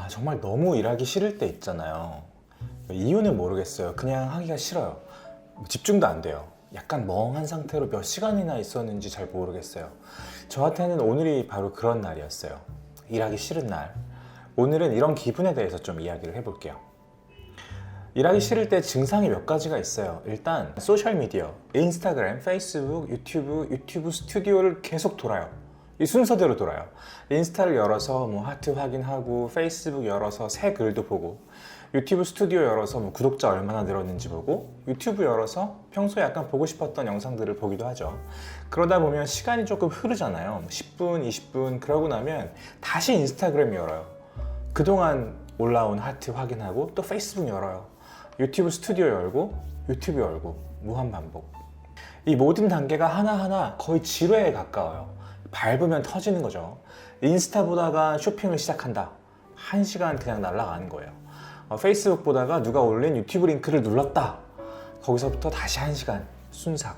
정말 너무 일하기 싫을 때 있잖아요. 이유는 모르겠어요. 그냥 하기가 싫어요. 집중도 안 돼요. 약간 멍한 상태로 몇 시간이나 있었는지 잘 모르겠어요. 저한테는 오늘이 바로 그런 날이었어요. 일하기 싫은 날. 오늘은 이런 기분에 대해서 좀 이야기를 해볼게요. 일하기 싫을 때 증상이 몇 가지가 있어요. 일단 소셜미디어, 인스타그램, 페이스북, 유튜브 스튜디오를 계속 돌아요. 이 순서대로 돌아요. 인스타를 열어서 하트 확인하고, 페이스북 열어서 새 글도 보고, 유튜브 스튜디오 열어서 구독자 얼마나 늘었는지 보고, 유튜브 열어서 평소에 약간 보고 싶었던 영상들을 보기도 하죠. 그러다 보면 시간이 조금 흐르잖아요. 10분, 20분 그러고 나면 다시 인스타그램 열어요. 그동안 올라온 하트 확인하고 또 페이스북 열어요. 유튜브 스튜디오 열고 유튜브 열고 무한반복. 이 모든 단계가 하나하나 거의 지뢰에 가까워요. 밟으면 터지는 거죠. 인스타 보다가 쇼핑을 시작한다. 1시간 그냥 날아가는 거예요. 페이스북 보다가 누가 올린 유튜브 링크를 눌렀다. 거기서부터 다시 1시간 순삭.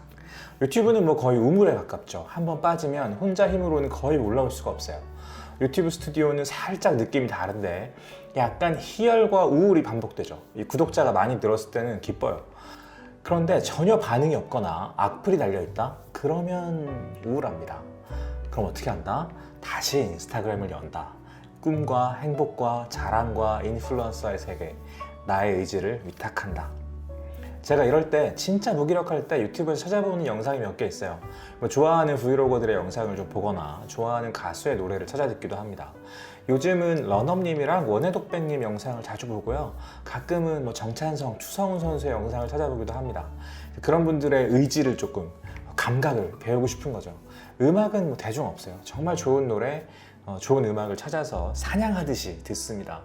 유튜브는 거의 우물에 가깝죠. 한번 빠지면 혼자 힘으로는 거의 올라올 수가 없어요. 유튜브 스튜디오는 살짝 느낌이 다른데 약간 희열과 우울이 반복되죠. 이 구독자가 많이 늘었을 때는 기뻐요. 그런데 전혀 반응이 없거나 악플이 달려있다? 그러면 우울합니다. 그럼 어떻게 한다? 다시 인스타그램을 연다. 꿈과 행복과 자랑과 인플루언서의 세계, 나의 의지를 위탁한다. 제가 이럴 때, 진짜 무기력할 때 유튜브에서 찾아보는 영상이 몇 개 있어요. 좋아하는 브이로거들의 영상을 좀 보거나 좋아하는 가수의 노래를 찾아 듣기도 합니다. 요즘은 런업님이랑 원해독배님 영상을 자주 보고요. 가끔은 정찬성, 추성훈 선수의 영상을 찾아보기도 합니다. 그런 분들의 의지를 조금, 감각을 배우고 싶은 거죠. 음악은 대중 없어요. 정말 좋은 노래, 좋은 음악을 찾아서 사냥하듯이 듣습니다.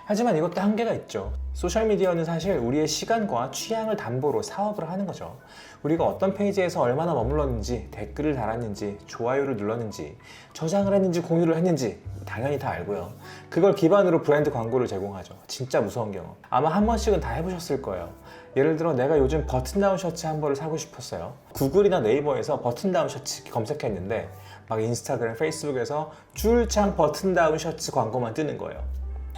하지만 이것도 한계가 있죠. 소셜미디어는 사실 우리의 시간과 취향을 담보로 사업을 하는 거죠. 우리가 어떤 페이지에서 얼마나 머물렀는지, 댓글을 달았는지, 좋아요를 눌렀는지, 저장을 했는지, 공유를 했는지 당연히 다 알고요. 그걸 기반으로 브랜드 광고를 제공하죠. 진짜 무서운 경험. 아마 한 번씩은 다 해보셨을 거예요. 예를 들어 내가 요즘 버튼다운 셔츠 한 벌을 사고 싶었어요. 구글이나 네이버에서 버튼다운 셔츠 검색했는데 인스타그램, 페이스북에서 줄창 버튼다운 셔츠 광고만 뜨는 거예요.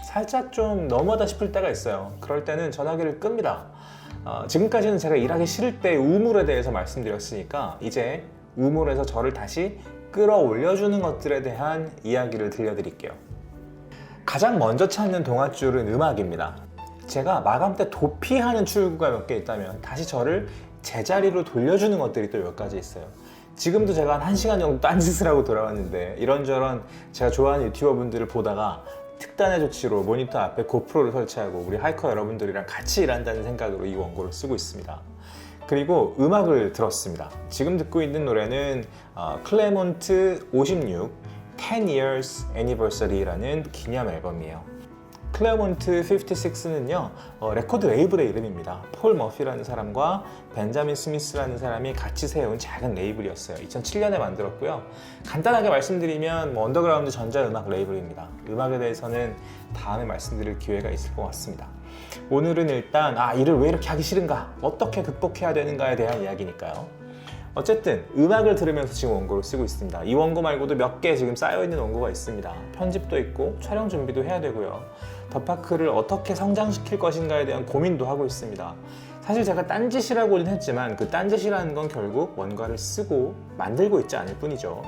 살짝 좀 너무하다 싶을 때가 있어요. 그럴 때는 전화기를 끕니다. 지금까지는 제가 일하기 싫을 때 우물에 대해서 말씀드렸으니까 이제 우물에서 저를 다시 끌어올려주는 것들에 대한 이야기를 들려드릴게요. 가장 먼저 찾는 동아줄은 음악입니다. 제가 마감 때 도피하는 출구가 몇 개 있다면 다시 저를 제자리로 돌려주는 것들이 또 몇 가지 있어요. 지금도 제가 한 1시간 정도 딴짓을 하고 돌아왔는데 이런저런 제가 좋아하는 유튜버 분들을 보다가 특단의 조치로 모니터 앞에 고프로를 설치하고 우리 하이커 여러분들이랑 같이 일한다는 생각으로 이 원고를 쓰고 있습니다. 그리고 음악을 들었습니다. 지금 듣고 있는 노래는 클레몬트 56 10 Years Anniversary라는 기념 앨범이에요. 클레몬트 56는요 레코드 레이블의 이름입니다. 폴 머피라는 사람과 벤자민 스미스라는 사람이 같이 세운 작은 레이블이었어요. 2007년에 만들었고요. 간단하게 말씀드리면 언더그라운드 전자음악 레이블입니다. 음악에 대해서는 다음에 말씀드릴 기회가 있을 것 같습니다. 오늘은 일단 일을 왜 이렇게 하기 싫은가, 어떻게 극복해야 되는가에 대한 이야기니까요. 어쨌든 음악을 들으면서 지금 원고를 쓰고 있습니다. 이 원고 말고도 몇 개 지금 쌓여있는 원고가 있습니다. 편집도 있고 촬영 준비도 해야 되고요. 더파크를 어떻게 성장시킬 것인가에 대한 고민도 하고 있습니다. 사실 제가 딴짓이라고는 했지만 그 딴짓이라는 건 결국 뭔가를 쓰고 만들고 있지 않을 뿐이죠.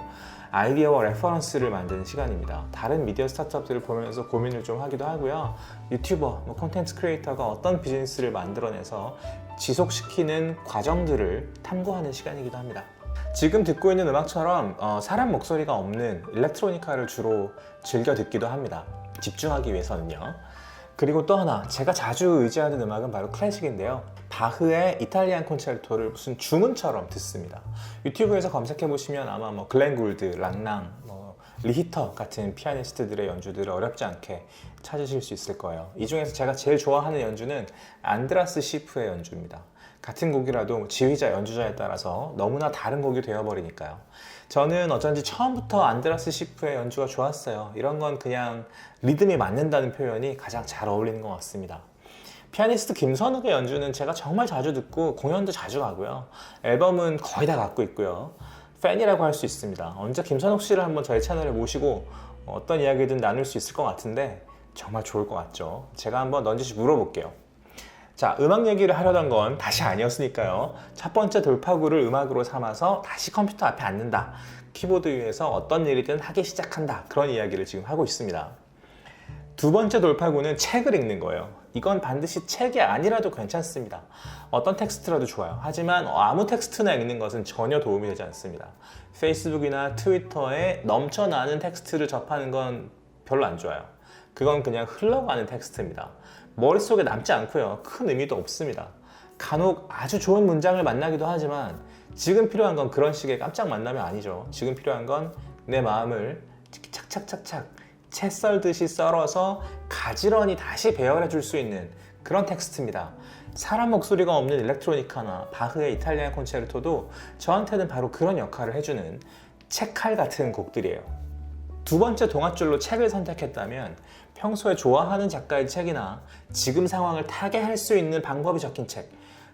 아이디어와 레퍼런스를 만드는 시간입니다. 다른 미디어 스타트업들을 보면서 고민을 좀 하기도 하고요. 유튜버, 콘텐츠 크리에이터가 어떤 비즈니스를 만들어내서 지속시키는 과정들을 탐구하는 시간이기도 합니다. 지금 듣고 있는 음악처럼 사람 목소리가 없는 일렉트로니카를 주로 즐겨 듣기도 합니다. 집중하기 위해서는요. 그리고 또 하나, 제가 자주 의지하는 음악은 바로 클래식인데요. 바흐의 이탈리안 콘체르토를 무슨 주문처럼 듣습니다. 유튜브에서 검색해보시면 아마 글렌 굴드, 랑랑, 리히터 같은 피아니스트들의 연주들을 어렵지 않게 찾으실 수 있을 거예요. 이 중에서 제가 제일 좋아하는 연주는 안드라스 시프의 연주입니다. 같은 곡이라도 지휘자, 연주자에 따라서 너무나 다른 곡이 되어버리니까요. 저는 어쩐지 처음부터 안드라스 시프의 연주가 좋았어요. 이런 건 그냥 리듬이 맞는다는 표현이 가장 잘 어울리는 것 같습니다. 피아니스트 김선욱의 연주는 제가 정말 자주 듣고 공연도 자주 가고요. 앨범은 거의 다 갖고 있고요. 팬이라고 할 수 있습니다. 언제 김선욱 씨를 한번 저희 채널에 모시고 어떤 이야기든 나눌 수 있을 것 같은데 정말 좋을 것 같죠? 제가 한번 넌지시 물어볼게요. 자, 음악 얘기를 하려던 건 다시 아니었으니까요. 첫 번째 돌파구를 음악으로 삼아서 다시 컴퓨터 앞에 앉는다. 키보드 위에서 어떤 일이든 하기 시작한다. 그런 이야기를 지금 하고 있습니다. 두 번째 돌파구는 책을 읽는 거예요. 이건 반드시 책이 아니라도 괜찮습니다. 어떤 텍스트라도 좋아요. 하지만 아무 텍스트나 읽는 것은 전혀 도움이 되지 않습니다. 페이스북이나 트위터에 넘쳐나는 텍스트를 접하는 건 별로 안 좋아요. 그건 그냥 흘러가는 텍스트입니다. 머릿속에 남지 않고요. 큰 의미도 없습니다. 간혹 아주 좋은 문장을 만나기도 하지만 지금 필요한 건 그런 식의 깜짝 만남이 아니죠. 지금 필요한 건 내 마음을 착착착착 채 썰듯이 썰어서 가지런히 다시 배열해 줄 수 있는 그런 텍스트입니다. 사람 목소리가 없는 일렉트로니카나 바흐의 이탈리안 콘체르토도 저한테는 바로 그런 역할을 해주는 책칼 같은 곡들이에요. 두 번째 동아줄로 책을 선택했다면 평소에 좋아하는 작가의 책이나 지금 상황을 타개할 수 있는 방법이 적힌 책,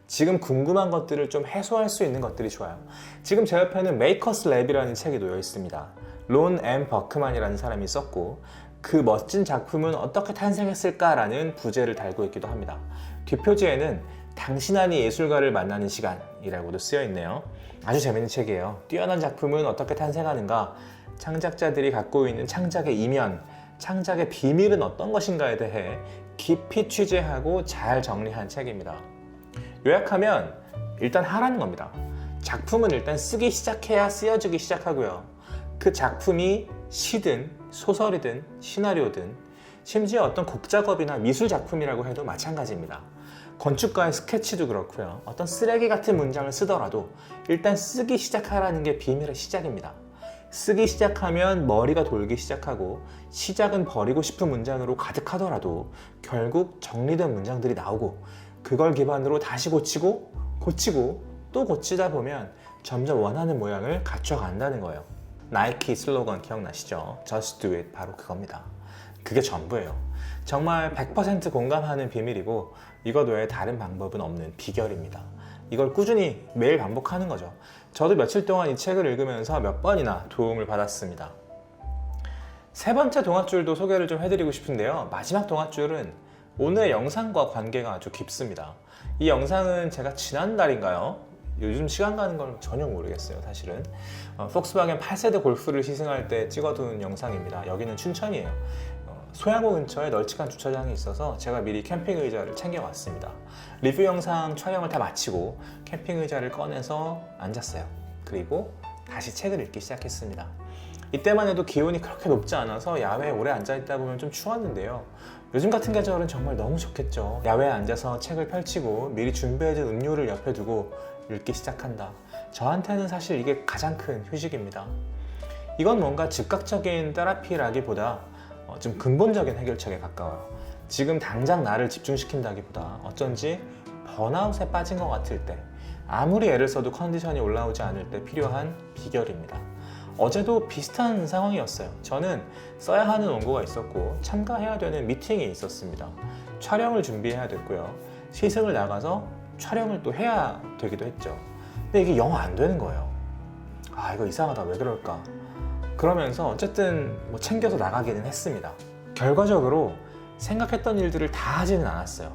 지금 궁금한 것들을 좀 해소할 수 있는 것들이 좋아요. 지금 제 옆에는 메이커스 랩이라는 책이 놓여 있습니다. 론 M. 버크만이라는 사람이 썼고 그 멋진 작품은 어떻게 탄생했을까라는 부제를 달고 있기도 합니다. 뒷표지에는 당신 안의 예술가를 만나는 시간이라고도 쓰여 있네요. 아주 재밌는 책이에요. 뛰어난 작품은 어떻게 탄생하는가, 창작자들이 갖고 있는 창작의 이면, 창작의 비밀은 어떤 것인가에 대해 깊이 취재하고 잘 정리한 책입니다. 요약하면 일단 하라는 겁니다. 작품은 일단 쓰기 시작해야 쓰여지기 시작하고요. 그 작품이 시든 소설이든 시나리오든 심지어 어떤 곡작업이나 미술 작품이라고 해도 마찬가지입니다. 건축가의 스케치도 그렇고요. 어떤 쓰레기 같은 문장을 쓰더라도 일단 쓰기 시작하라는 게 비밀의 시작입니다. 쓰기 시작하면 머리가 돌기 시작하고 시작은 버리고 싶은 문장으로 가득하더라도 결국 정리된 문장들이 나오고 그걸 기반으로 다시 고치고 또 고치다 보면 점점 원하는 모양을 갖춰간다는 거예요. 나이키 슬로건 기억나시죠? Just do it. 바로 그겁니다. 그게 전부예요. 정말 100% 공감하는 비밀이고 이것 외에 다른 방법은 없는 비결입니다. 이걸 꾸준히 매일 반복하는 거죠. 저도 며칠 동안 이 책을 읽으면서 몇 번이나 도움을 받았습니다. 세 번째 동아줄도 소개를 좀 해드리고 싶은데요. 마지막 동아줄은 오늘의 영상과 관계가 아주 깊습니다. 이 영상은 제가 지난달인가요? 요즘 시간 가는 걸 전혀 모르겠어요, 사실은. 폭스바겐 8세대 골프를 시승할 때 찍어둔 영상입니다. 여기는 춘천이에요. 소양호 근처에 널찍한 주차장이 있어서 제가 미리 캠핑 의자를 챙겨왔습니다. 리뷰 영상 촬영을 다 마치고 캠핑 의자를 꺼내서 앉았어요. 그리고 다시 책을 읽기 시작했습니다. 이때만 해도 기온이 그렇게 높지 않아서 야외에 오래 앉아있다 보면 좀 추웠는데요. 요즘 같은 계절은 정말 너무 좋겠죠. 야외에 앉아서 책을 펼치고 미리 준비해둔 음료를 옆에 두고 읽기 시작한다. 저한테는 사실 이게 가장 큰 휴식입니다. 이건 뭔가 즉각적인 테라피라기보다 좀 근본적인 해결책에 가까워요. 지금 당장 나를 집중시킨다기보다 어쩐지 번아웃에 빠진 것 같을 때, 아무리 애를 써도 컨디션이 올라오지 않을 때 필요한 비결입니다. 어제도 비슷한 상황이었어요. 저는 써야 하는 원고가 있었고 참가해야 되는 미팅이 있었습니다. 촬영을 준비해야 됐고요. 시승을 나가서 촬영을 또 해야 되기도 했죠. 근데 이게 영 안 되는 거예요. 아, 이거 이상하다. 왜 그럴까? 그러면서 어쨌든 챙겨서 나가기는 했습니다. 결과적으로 생각했던 일들을 다 하지는 않았어요.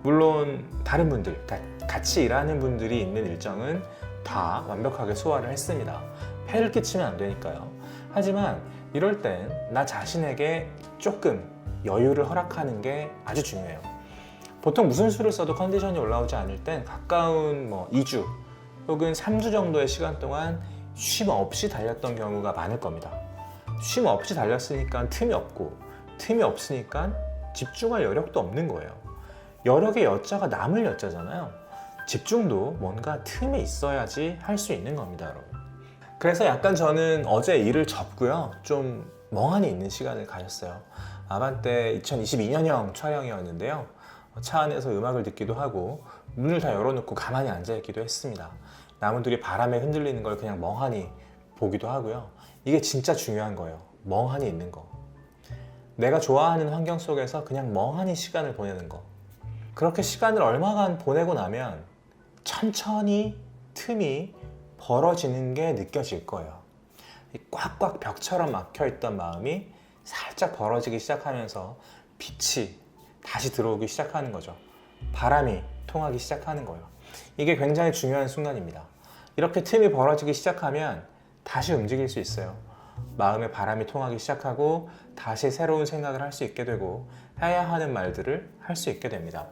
물론 다른 분들, 같이 일하는 분들이 있는 일정은 다 완벽하게 소화를 했습니다. 폐를 끼치면 안 되니까요. 하지만 이럴 땐 나 자신에게 조금 여유를 허락하는 게 아주 중요해요. 보통 무슨 수를 써도 컨디션이 올라오지 않을 땐 가까운 2주 혹은 3주 정도의 시간 동안 쉼 없이 달렸던 경우가 많을 겁니다. 쉼 없이 달렸으니까 틈이 없고, 틈이 없으니까 집중할 여력도 없는 거예요. 여력의 여자가 남을 여자잖아요. 집중도 뭔가 틈이 있어야지 할 수 있는 겁니다, 여러분. 그래서 약간 저는 어제 일을 접고요. 좀 멍하니 있는 시간을 가졌어요. 아반떼 2022년형 촬영이었는데요. 차 안에서 음악을 듣기도 하고 문을 다 열어놓고 가만히 앉아있기도 했습니다. 나무들이 바람에 흔들리는 걸 그냥 멍하니 보기도 하고요. 이게 진짜 중요한 거예요. 멍하니 있는 거. 내가 좋아하는 환경 속에서 그냥 멍하니 시간을 보내는 거. 그렇게 시간을 얼마간 보내고 나면 천천히 틈이 벌어지는 게 느껴질 거예요. 꽉꽉 벽처럼 막혀있던 마음이 살짝 벌어지기 시작하면서 빛이 다시 들어오기 시작하는 거죠. 바람이 통하기 시작하는 거예요. 이게 굉장히 중요한 순간입니다. 이렇게 틈이 벌어지기 시작하면 다시 움직일 수 있어요. 마음에 바람이 통하기 시작하고 다시 새로운 생각을 할 수 있게 되고 해야 하는 말들을 할 수 있게 됩니다.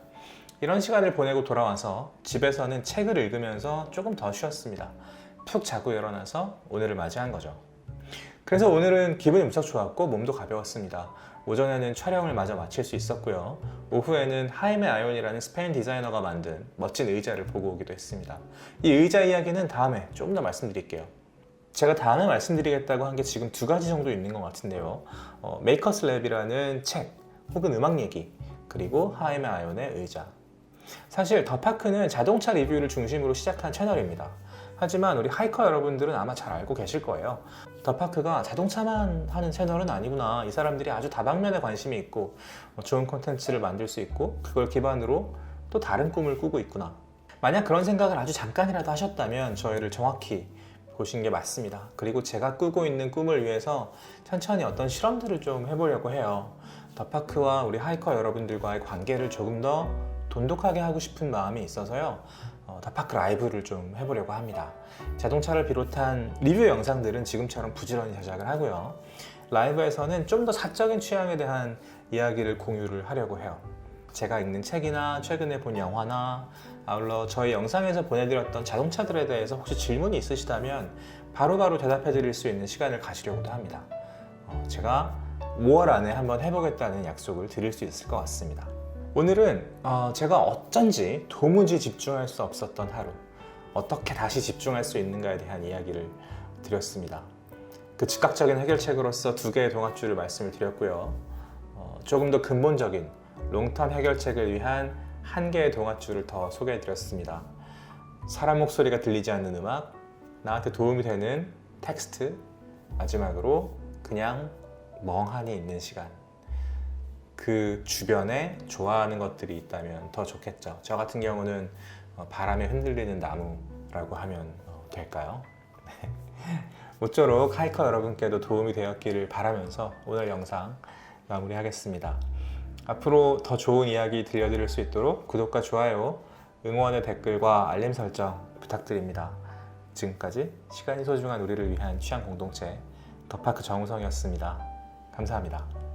이런 시간을 보내고 돌아와서 집에서는 책을 읽으면서 조금 더 쉬었습니다. 푹 자고 일어나서 오늘을 맞이한 거죠. 그래서 오늘은 기분이 무척 좋았고 몸도 가벼웠습니다. 오전에는 촬영을 마저 마칠 수 있었고요. 오후에는 하이메 아이온이라는 스페인 디자이너가 만든 멋진 의자를 보고 오기도 했습니다. 이 의자 이야기는 다음에 조금 더 말씀드릴게요. 제가 다음에 말씀드리겠다고 한 게 지금 2가지 정도 있는 것 같은데요. 메이커스 랩이라는 책, 혹은 음악 얘기, 그리고 하이메 아이온의 의자. 사실 더파크는 자동차 리뷰를 중심으로 시작한 채널입니다. 하지만 우리 하이커 여러분들은 아마 잘 알고 계실 거예요. 더파크가 자동차만 하는 채널은 아니구나. 이 사람들이 아주 다방면에 관심이 있고 좋은 콘텐츠를 만들 수 있고 그걸 기반으로 또 다른 꿈을 꾸고 있구나. 만약 그런 생각을 아주 잠깐이라도 하셨다면 저희를 정확히 보신 게 맞습니다. 그리고 제가 꾸고 있는 꿈을 위해서 천천히 어떤 실험들을 좀 해보려고 해요. 더파크와 우리 하이커 여러분들과의 관계를 조금 더 돈독하게 하고 싶은 마음이 있어서요. 더파크 라이브를 좀 해보려고 합니다. 자동차를 비롯한 리뷰 영상들은 지금처럼 부지런히 제작을 하고요. 라이브에서는 좀 더 사적인 취향에 대한 이야기를 공유를 하려고 해요. 제가 읽는 책이나 최근에 본 영화나 아울러 저희 영상에서 보내드렸던 자동차들에 대해서 혹시 질문이 있으시다면 바로바로 대답해 드릴 수 있는 시간을 가지려고도 합니다. 제가 5월 안에 한번 해보겠다는 약속을 드릴 수 있을 것 같습니다. 오늘은 제가 어쩐지 도무지 집중할 수 없었던 하루, 어떻게 다시 집중할 수 있는가에 대한 이야기를 드렸습니다. 그 즉각적인 해결책으로서 2개의 동화줄을 말씀을 드렸고요. 조금 더 근본적인 롱텀 해결책을 위한 1개의 동화줄을 더 소개해 드렸습니다. 사람 목소리가 들리지 않는 음악, 나한테 도움이 되는 텍스트, 마지막으로 그냥 멍하니 있는 시간. 그 주변에 좋아하는 것들이 있다면 더 좋겠죠. 저 같은 경우는 바람에 흔들리는 나무라고 하면 될까요? 모쪼록 하이커 여러분께도 도움이 되었기를 바라면서 오늘 영상 마무리하겠습니다. 앞으로 더 좋은 이야기 들려드릴 수 있도록 구독과 좋아요, 응원의 댓글과 알림 설정 부탁드립니다. 지금까지 시간이 소중한 우리를 위한 취향 공동체 더파크 정우성이었습니다. 감사합니다.